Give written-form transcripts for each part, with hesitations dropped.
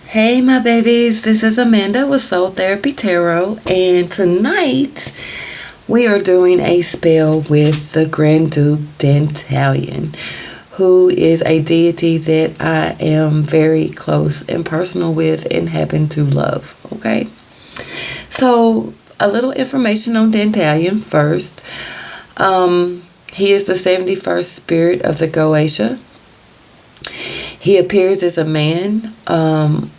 Hey, my babies, this is Amanda with Soul Therapy Tarot, and tonight we are doing a spell with the Grand Duke Dantalion, who is a deity that I am very close and personal with and happen to love. Okay, so a little information on Dantalion first. He is the 71st spirit of the Goetia. He appears as a man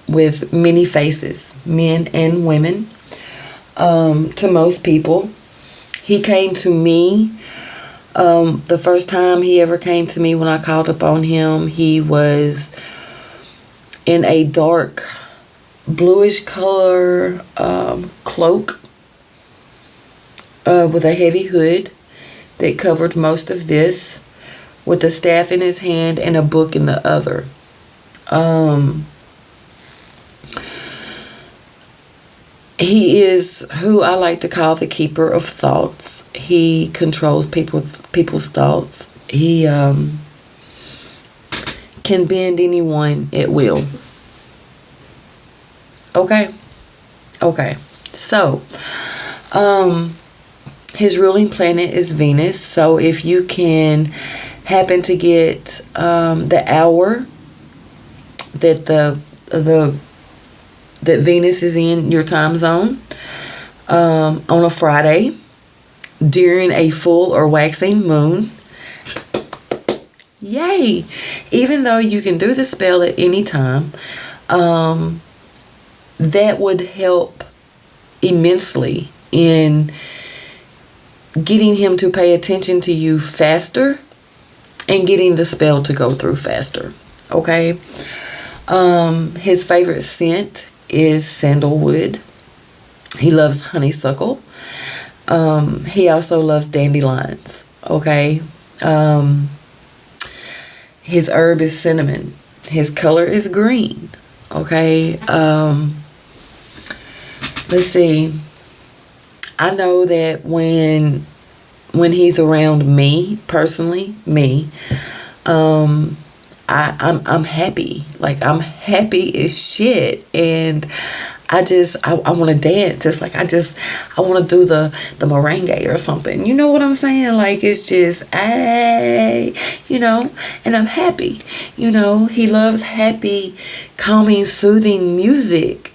with many faces, men and women, to most people. He came to me the first time he ever came to me when I called upon him. He was in a dark bluish color cloak with a heavy hood that covered most of this, with a staff in his hand and a book in the other. He is who I like to call the keeper of thoughts. He controls people's thoughts. He can bend anyone at will. Okay. So, his ruling planet is Venus. So if you can happen to get the hour that that Venus is in your time zone on a Friday during a full or waxing moon, yay! Even though you can do the spell at any time, that would help immensely in getting him to pay attention to you faster and getting the spell to go through faster. Okay. His favorite scent is sandalwood. He loves honeysuckle. He also loves dandelions. Okay. His herb is cinnamon. His color is green. Okay. Let's see. I know that when he's around me, personally, I'm happy. Like, I'm happy as shit, and I want to dance. It's like I want to do the merengue or something. You know what I'm saying? Like, it's just and I'm happy. He loves happy, calming, soothing music.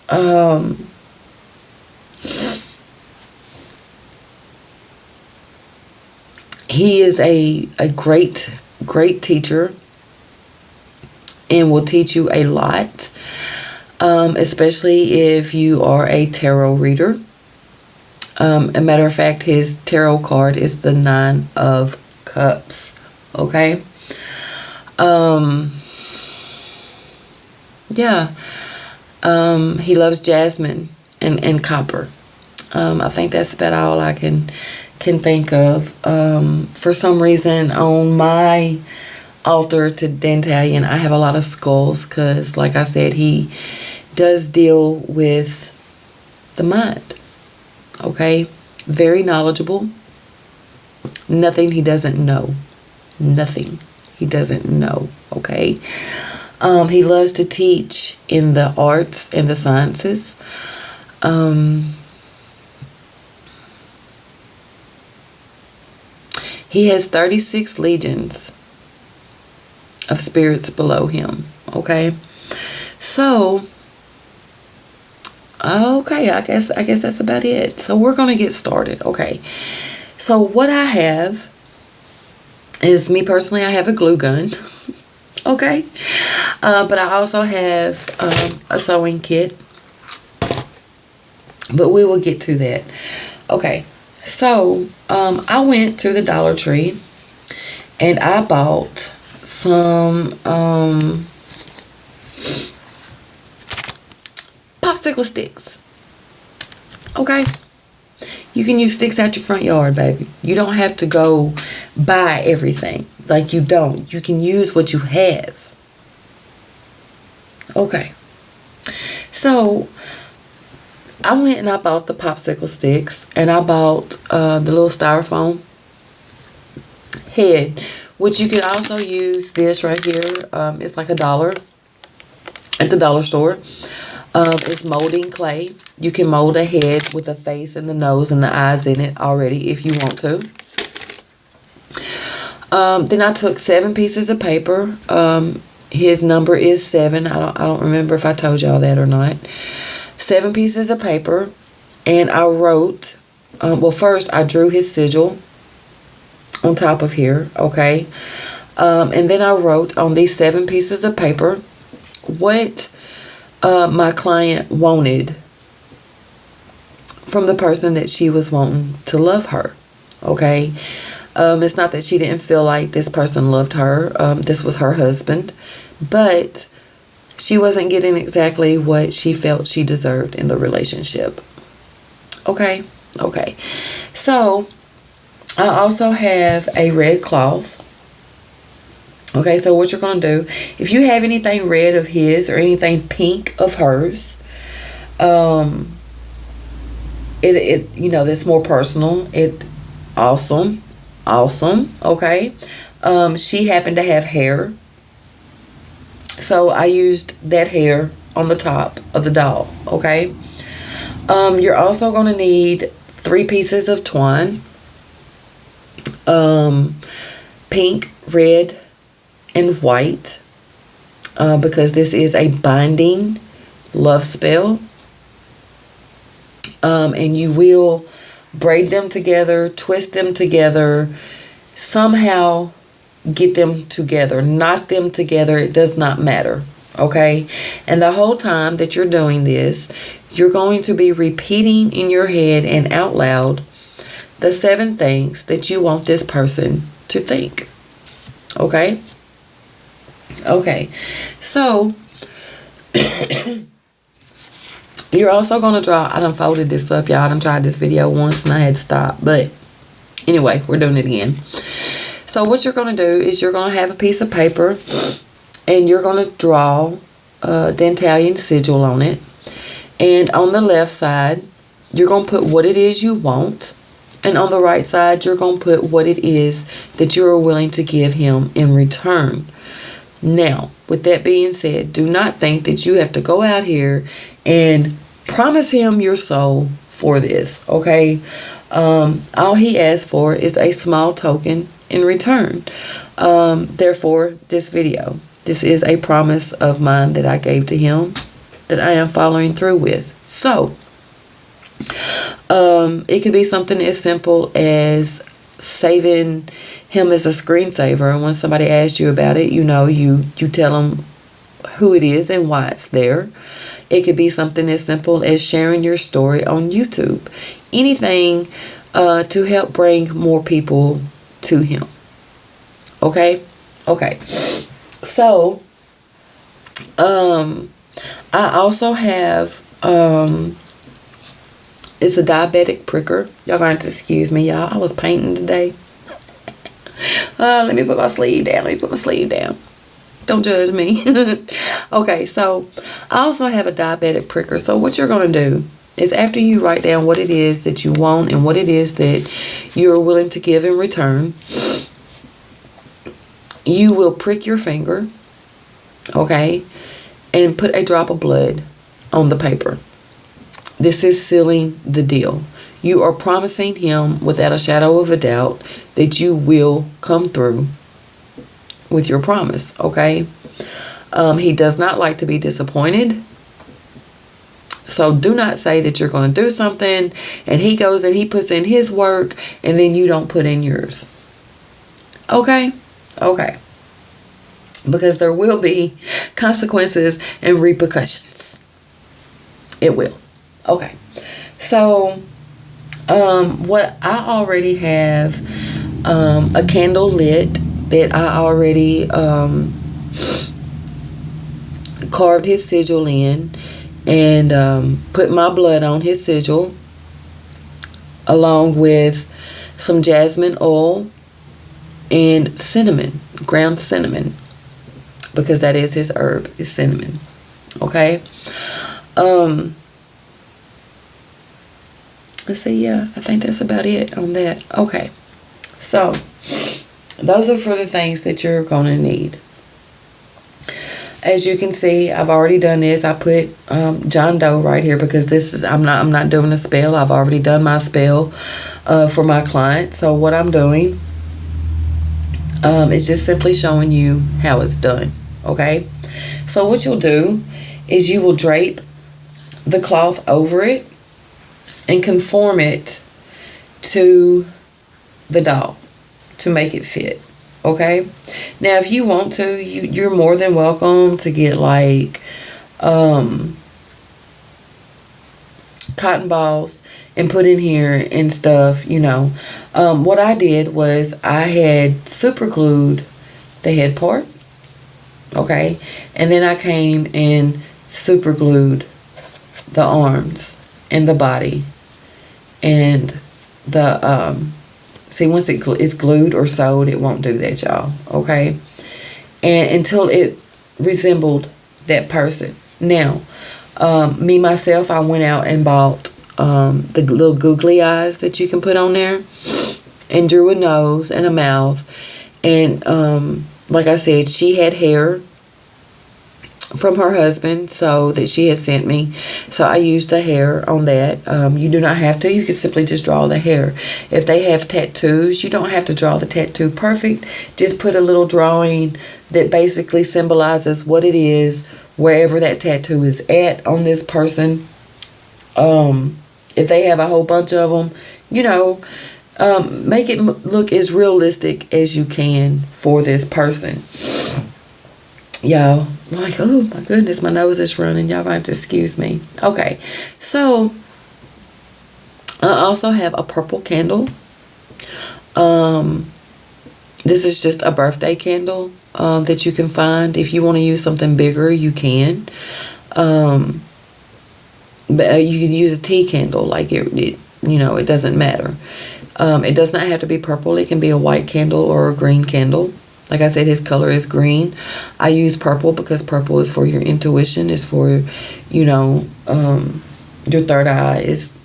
He is a great teacher and will teach you a lot, especially if you are a tarot reader. A matter of fact, his tarot card is the 9 of Cups. Okay. He loves jasmine and copper. I think that's about all I can think of. For some reason, on my altar to Dantalion, I have a lot of skulls because, like I said, he does deal with the mind. Okay? Very knowledgeable. Nothing he doesn't know. Nothing he doesn't know. Okay? He loves to teach in the arts and the sciences. He has 36 legions of spirits below him. Okay. So, okay, I guess that's about it. So we're going to get started. Okay. So what I have is, me personally, I have a glue gun. Okay. But I also have a sewing kit. But we will get to that. Okay. So, I went to the Dollar Tree and I bought some popsicle sticks. Okay? You can use sticks out your front yard, baby. You don't have to go buy everything. Like, you don't. You can use what you have. Okay. So, I went and I bought the popsicle sticks, and I bought the little styrofoam head, which you could also use this right here. It's like $1. at the dollar store. It's molding clay. You can mold a head with a face and the nose and the eyes in it already if you want to. Then I took 7 pieces of paper. His number is 7. I don't remember if I told y'all that or not. 7 pieces of paper, and I wrote. Well, first I drew his sigil on top of here, okay, and then I wrote on these 7 pieces of paper what my client wanted from the person that she was wanting to love her, okay. It's not that she didn't feel like this person loved her. This was her husband, but she wasn't getting exactly what she felt she deserved in the relationship. Okay. So I also have a red cloth. Okay, so what you're going to do, if you have anything red of his or anything pink of hers, that's more personal. Awesome, okay. She happened to have hair, so I used that hair on the top of the doll, okay. You're also going to need 3 pieces of twine, pink, red, and white, because this is a binding love spell, and you will braid them together, twist them together, somehow get them together, knot them together. It does not matter, okay? And the whole time that you're doing this, you're going to be repeating in your head and out loud the 7 things that you want this person to think, okay? Okay, so you're also going to draw. I done folded this up, y'all. I done tried this video once and I had to stop. But anyway, we're doing it again. So what you're going to do is you're going to have a piece of paper and you're going to draw a Dantalion sigil on it. And on the left side, you're going to put what it is you want. And on the right side, you're going to put what it is that you are willing to give him in return. Now, with that being said, do not think that you have to go out here and promise him your soul for this, okay? All he asked for is a small token in return. Therefore, this video, this is a promise of mine that I gave to him that I am following through with. So, it could be something as simple as saving him as a screensaver, and when somebody asks you about it, you tell them who it is and why it's there. It could be something as simple as sharing your story on YouTube. Anything to help bring more people to him. Okay. So I also have it's a diabetic pricker. Y'all gonna have to excuse me, y'all. I was painting today. Let me put my sleeve down. Don't judge me. Okay, so I also have a diabetic pricker. So what you're going to do is after you write down what it is that you want and what it is that you're willing to give in return, you will prick your finger, okay, and put a drop of blood on the paper. This is sealing the deal. You are promising him without a shadow of a doubt that you will come through with your promise, okay? He does not like to be disappointed. So do not say that you're going to do something and he goes and he puts in his work and then you don't put in yours. Okay? Because there will be consequences and repercussions. It will. Okay. So what I already have a candle lit that I already carved his sigil in and put my blood on his sigil along with some jasmine oil and cinnamon, ground cinnamon, because that is his herb, is cinnamon. Okay. Let's see, yeah, I think that's about it on that. Okay. So those are for the things that you're going to need. As you can see, I've already done this. I put John Doe right here because this is I'm not doing a spell. I've already done my spell for my client. So what I'm doing is just simply showing you how it's done. Okay. So what you'll do is you will drape the cloth over it and conform it to the doll to make it fit. Okay. Now if you want to, you're more than welcome to get like cotton balls and put in here and stuff, you know. What I did was I had super glued the head part. Okay. And then I came and super glued the arms and the body and the see, once it is glued or sewed, it won't do that, y'all. Okay. And until it resembled that person. Now me myself, I went out and bought the little googly eyes that you can put on there and drew a nose and a mouth. And like I said, she had hair from her husband, so that she had sent me. So I used the hair on that. You do not have to. You can simply just draw the hair. If they have tattoos, you don't have to draw the tattoo perfect. Just put a little drawing that basically symbolizes what it is, wherever that tattoo is at on this person. If they have a whole bunch of them, you know, make it look as realistic as you can for this person. Y'all, like, oh my goodness, my nose is running. Y'all gonna have to excuse me. Okay, so I also have a purple candle. This is just a birthday candle that you can find. If you want to use something bigger, you can. But you can use a tea candle. Like it you know, it doesn't matter. It does not have to be purple. It can be a white candle or a green candle. Like I said, his color is green. I use purple because purple is for your intuition. It's for, you know, your third eye is,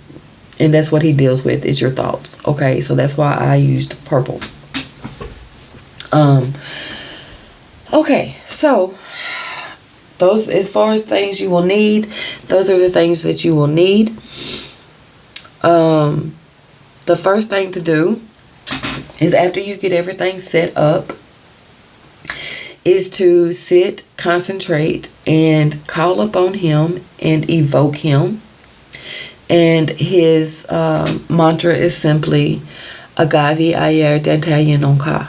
and that's what he deals with, is your thoughts. Okay, so that's why I used purple. Okay, so those, as far as things you will need, those are the things that you will need. The first thing to do is, after you get everything set up, is to sit, concentrate, and call upon him and evoke him. And his mantra is simply Agave ayer Dantalion onka.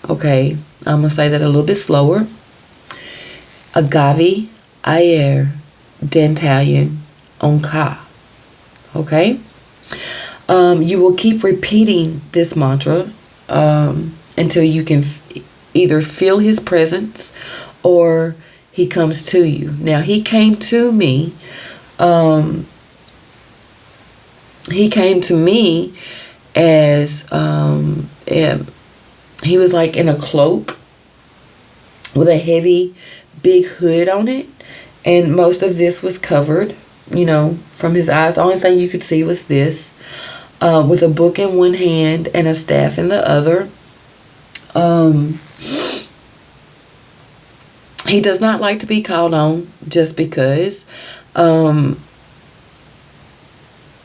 Okay, I'm going to say that a little bit slower. Agave ayer Dantalion onka. Okay? You will keep repeating this mantra until you can either feel his presence or he comes to you. Now, he came to me. He came to me as he was like in a cloak with a heavy, big hood on it, and most of this was covered, you know, from his eyes. The only thing you could see was this, with a book in one hand and a staff in the other. He does not like to be called on just because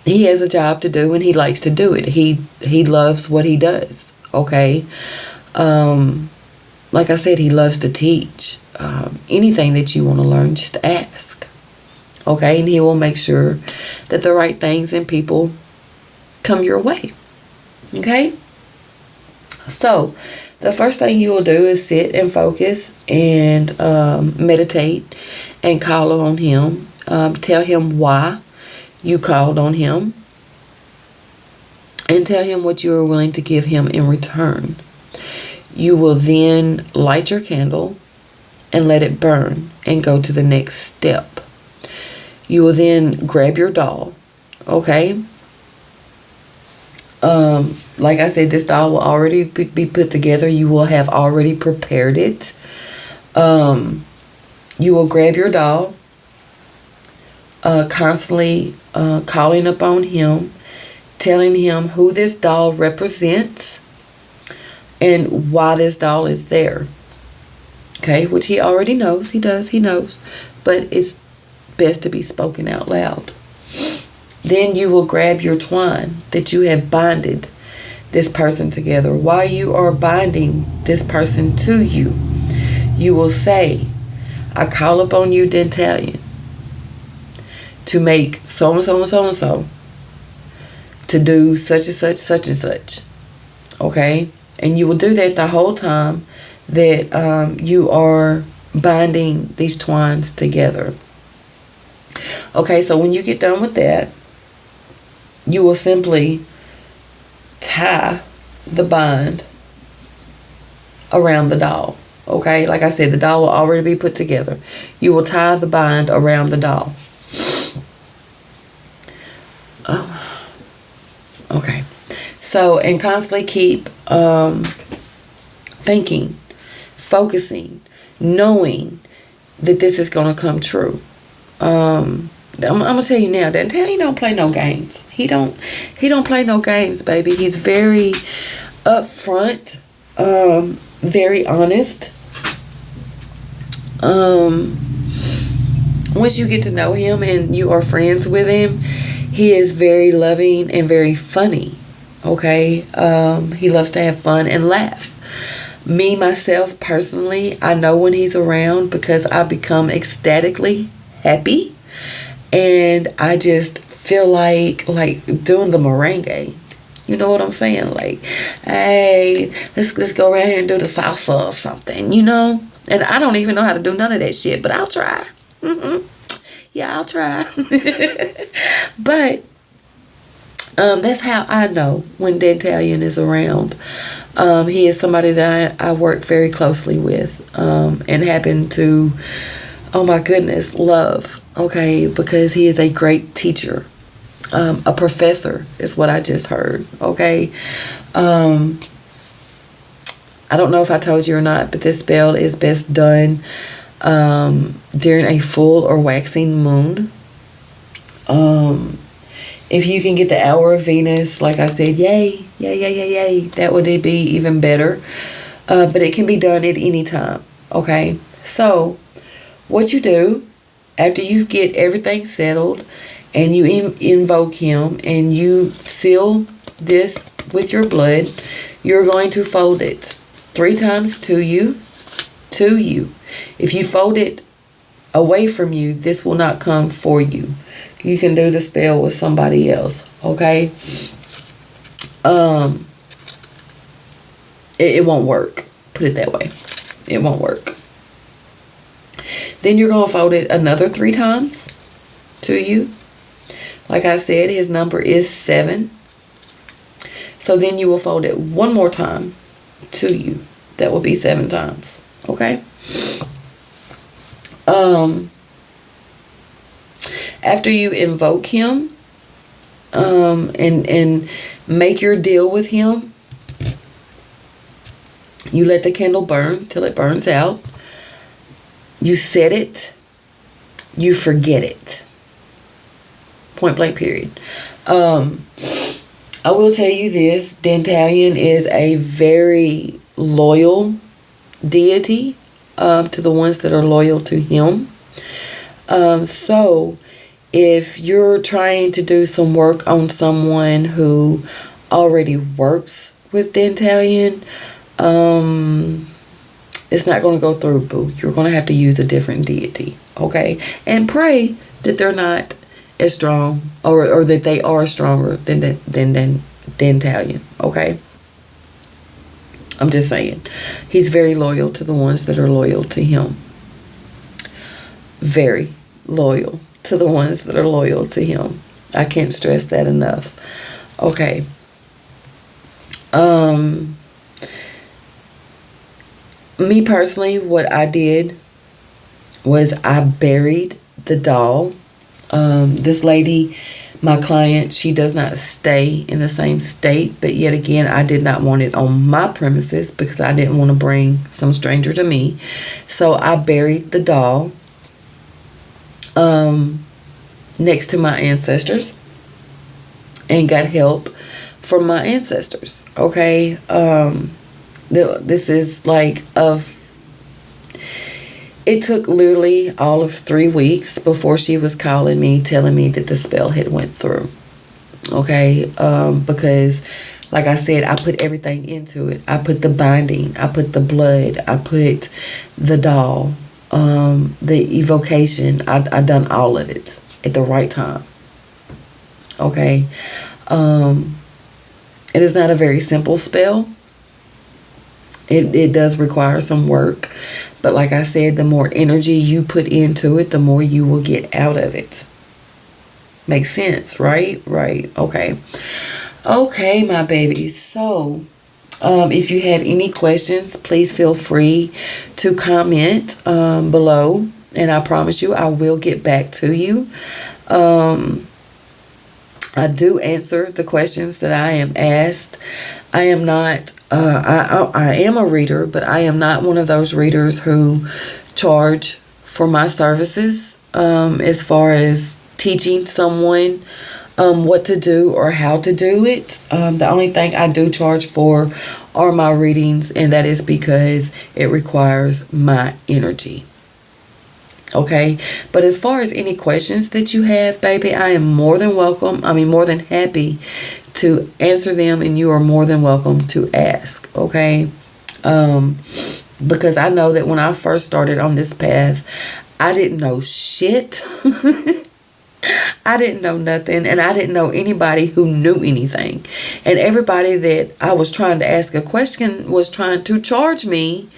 he has a job to do and he likes to do it. He loves what he does. Okay. Like I said, he loves to teach. Anything that you want to learn, just ask. Okay, and he will make sure that the right things and people come your way. Okay. So the first thing you will do is sit and focus and meditate and call on him. Tell him why you called on him, and tell him what you are willing to give him in return. You will then light your candle and let it burn and go to the next step. You will then grab your doll. Okay. Like I said, this doll will already be put together. You will have already prepared it. You will grab your doll, constantly calling upon him, telling him who this doll represents and why this doll is there. Okay, which he already knows. He knows. But it's best to be spoken out loud. Then you will grab your twine that you have binded this person together. While you are binding this person to you, you will say, I call upon you, Dantalion, to make so and so and so and so, to do such and such, such and such. Okay? And you will do that the whole time that you are binding these twines together. Okay, so when you get done with that, you will simply tie the bind around the doll. Okay, like I said, the doll will already be put together. You will tie the bind around the doll. Okay, so, and constantly keep thinking, focusing, knowing that this is going to come true. I'm gonna tell you now, Dantalion don't play no games. He don't play no games, baby. He's very upfront, very honest. Once you get to know him and you are friends with him, he is very loving and very funny. Okay, he loves to have fun and laugh. Me, myself, personally, I know when he's around because I become ecstatically happy. And I just feel like doing the merengue. You know what I'm saying? Like, hey, let's go around here and do the salsa or something, you know? And I don't even know how to do none of that shit, but I'll try. Yeah, I'll try. But that's how I know when Dantalion is around. He is somebody that I work very closely with and happen to, oh my goodness, love. Okay, because he is a great teacher. A professor is what I just heard. Okay. I don't know if I told you or not, but this spell is best done during a full or waxing moon. If you can get the hour of Venus, like I said, yay. That would be even better. But it can be done at any time. Okay. So what you do after you get everything settled and you invoke him and you seal this with your blood, you're going to fold it 3 times to you. If you fold it away from you, this will not come for you. You can do the spell with somebody else. Okay? It won't work. Put it that way. It won't work. Then you're going to fold it another 3 times to you. Like I said, his number is 7. So then you will fold it one more time to you. That will be 7 times. Okay? After you invoke him and make your deal with him, you let the candle burn till it burns out. You set it. You forget it. Point blank period. I will tell you this. Dantalion is a very loyal deity to the ones that are loyal to him. So if you're trying to do some work on someone who already works with Dantalion, it's not going to go through, boo. You're going to have to use a different deity, okay? And pray that they're not as strong or that they are stronger than Dantalion, okay? I'm just saying. He's very loyal to the ones that are loyal to him. Very loyal to the ones that are loyal to him. I can't stress that enough. Okay. Me personally, what I did was I buried the doll. This lady, my client, she does not stay in the same state, but yet again, I did not want it on my premises because I didn't want to bring some stranger to me. So I buried the doll next to my ancestors and got help from my ancestors. Okay. This is like It took literally all of 3 weeks before she was calling me, telling me that the spell had went through. Okay, because like I said, I put everything into it. I put the binding, I put the blood, I put the doll, the evocation. I done all of it at the right time. Okay, it is not a very simple spell. It does require some work, but like I said, the more energy you put into it, the more you will get out of it. Makes sense, right? Right. Okay. Okay, my babies. So, if you have any questions, please feel free to comment below, and I promise you I will get back to you. I do answer the questions that I am asked. I am not, I am a reader, but I am not one of those readers who charge for my services as far as teaching someone what to do or how to do it. The only thing I do charge for are my readings, and that is because it requires my energy. Okay, but as far as any questions that you have, baby, I am more than welcome. More than happy to answer them, and you are more than welcome to ask. Okay, because I know that when I first started on this path, I didn't know shit. I didn't know nothing, and I didn't know anybody who knew anything. And everybody that I was trying to ask a question was trying to charge me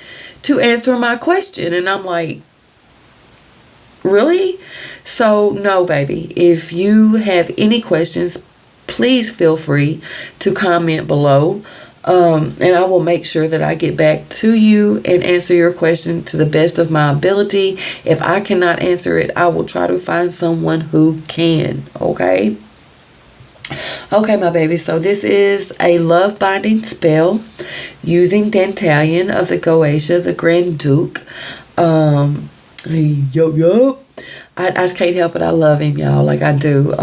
to answer my question, and I'm like, really? So no, baby, if you have any questions, please feel free to comment below, and I will make sure that I get back to you and answer your question to the best of my ability. If I cannot answer it, I will try to find someone who can. Okay, my baby, so this is a love binding spell using Dantalion of the Goetia, the Grand Duke. Yo. I just can't help it. I love him, y'all. Like I do.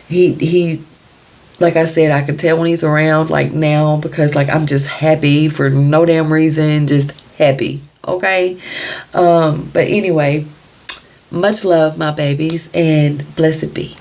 He like I said, I can tell when he's around, like now, because like I'm just happy for no damn reason, just happy. Okay. But anyway, much love, my babies, and blessed be.